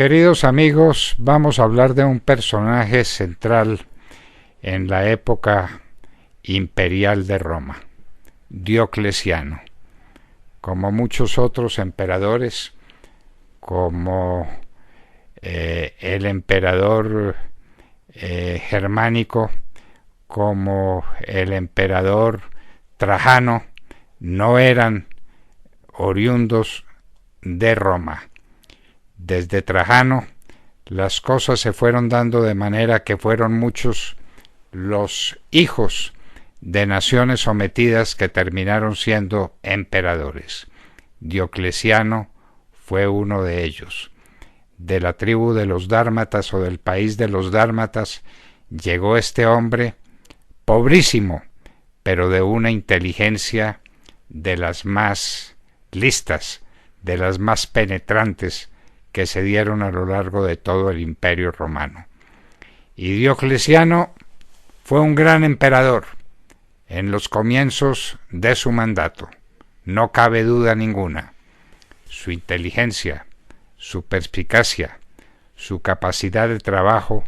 Queridos amigos, vamos a hablar de un personaje central en la época imperial de Roma, Diocleciano. Como muchos otros emperadores, como el emperador germánico, como el emperador Trajano, no eran oriundos de Roma. Desde Trajano las cosas se fueron dando de manera que fueron muchos los hijos de naciones sometidas que terminaron siendo emperadores. Diocleciano fue uno de ellos. De la tribu de los dármatas o del país de los dármatas llegó este hombre pobrísimo, pero de una inteligencia de las más listas, de las más penetrantes que se dieron a lo largo de todo el Imperio Romano. Y Diocleciano fue un gran emperador en los comienzos de su mandato, no cabe duda ninguna. Su inteligencia, su perspicacia, su capacidad de trabajo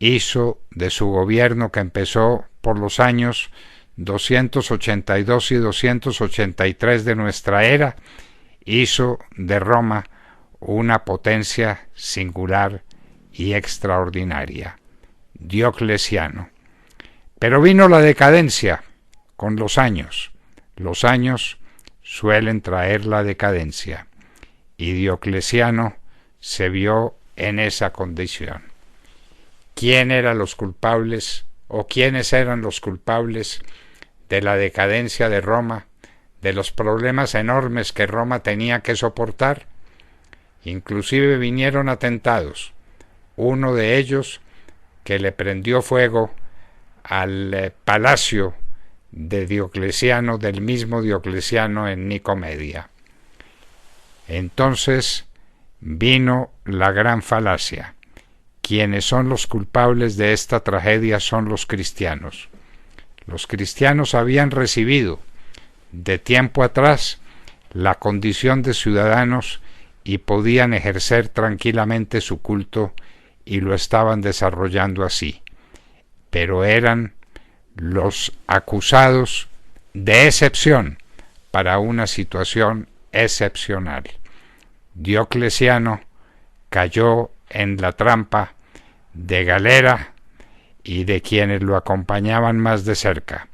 hizo de su gobierno, que empezó por los años 282 y 283 de nuestra era, hizo de Roma una potencia singular y extraordinaria. Diocleciano. Pero vino la decadencia con los años. Los años suelen traer la decadencia. Y Diocleciano se vio en esa condición. ¿Quién eran los culpables o quiénes eran los culpables de la decadencia de Roma, de los problemas enormes que Roma tenía que soportar? Inclusive vinieron atentados. Uno de ellos que le prendió fuego al palacio de Diocleciano, del mismo Diocleciano, en Nicomedia. Entonces vino la gran falacia. Quienes son los culpables de esta tragedia son los cristianos. Los cristianos habían recibido de tiempo atrás la condición de ciudadanos y podían ejercer tranquilamente su culto, y lo estaban desarrollando así. Pero eran los acusados de excepción para una situación excepcional. Diocleciano cayó en la trampa de Galera y de quienes lo acompañaban más de cerca,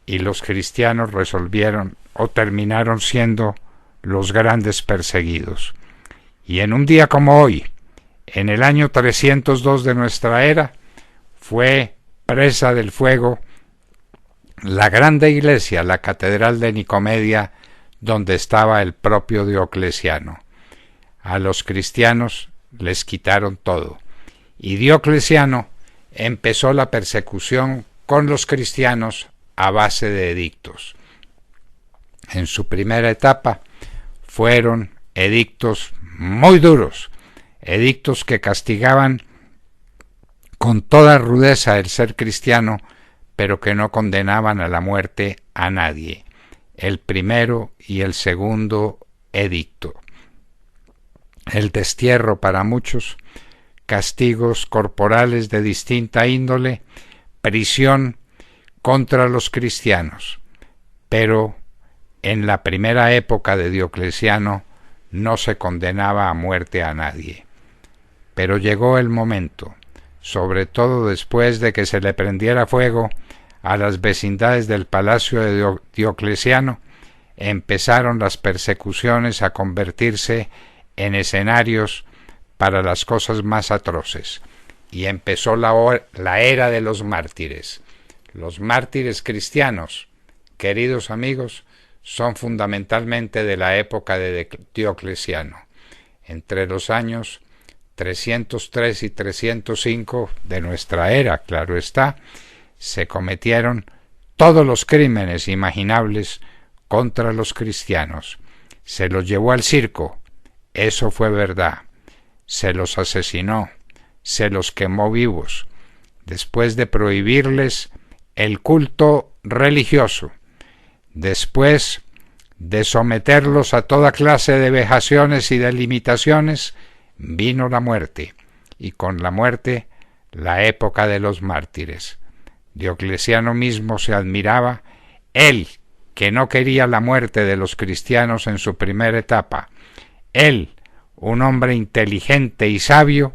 y los cristianos resolvieron o terminaron siendo los grandes perseguidos. Y en un día como hoy, en el año 302 de nuestra era, fue presa del fuego la grande iglesia, la catedral de Nicomedia, donde estaba el propio Diocleciano. A los cristianos les quitaron todo, y Diocleciano empezó la persecución con los cristianos a base de edictos. En su primera etapa fueron edictos muy duros, edictos que castigaban con toda rudeza el ser cristiano, pero que no condenaban a la muerte a nadie. El primero y el segundo edicto. El destierro para muchos, castigos corporales de distinta índole, prisión contra los cristianos. Pero en la primera época de Diocleciano no se condenaba a muerte a nadie. Pero llegó el momento, sobre todo después de que se le prendiera fuego a las vecindades del palacio de Diocleciano, empezaron las persecuciones a convertirse en escenarios para las cosas más atroces, y empezó la era de los mártires. Los mártires cristianos, queridos amigos, son fundamentalmente de la época de Diocleciano, entre los años 303 y 305 de nuestra era, claro está, se cometieron todos los crímenes imaginables contra los cristianos. Se los llevó al circo, eso fue verdad. Se los asesinó, se los quemó vivos, después de prohibirles el culto religioso, después de someterlos a toda clase de vejaciones y de limitaciones, vino la muerte, y con la muerte la época de los mártires. Diocleciano mismo se admiraba, él que no quería la muerte de los cristianos en su primera etapa, él, un hombre inteligente y sabio,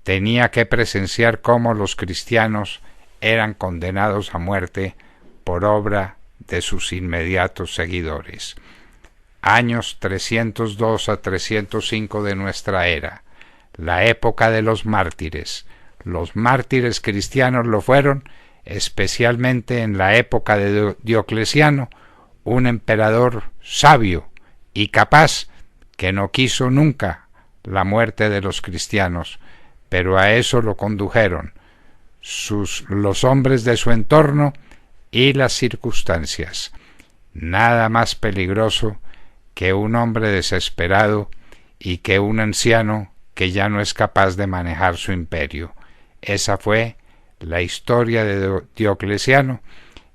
tenía que presenciar cómo los cristianos eran condenados a muerte por obra de sus inmediatos seguidores. Años 302 a 305 de nuestra era, la época de los mártires. Los mártires cristianos lo fueron, especialmente en la época de Diocleciano, un emperador sabio y capaz que no quiso nunca la muerte de los cristianos, pero a eso lo condujeron los hombres de su entorno y las circunstancias. Nada más peligroso que un hombre desesperado y que un anciano que ya no es capaz de manejar su imperio. Esa fue la historia de Diocleciano,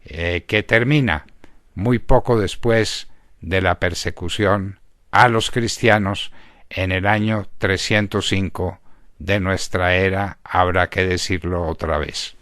que termina muy poco después de la persecución a los cristianos en el año 305 de nuestra era, habrá que decirlo otra vez.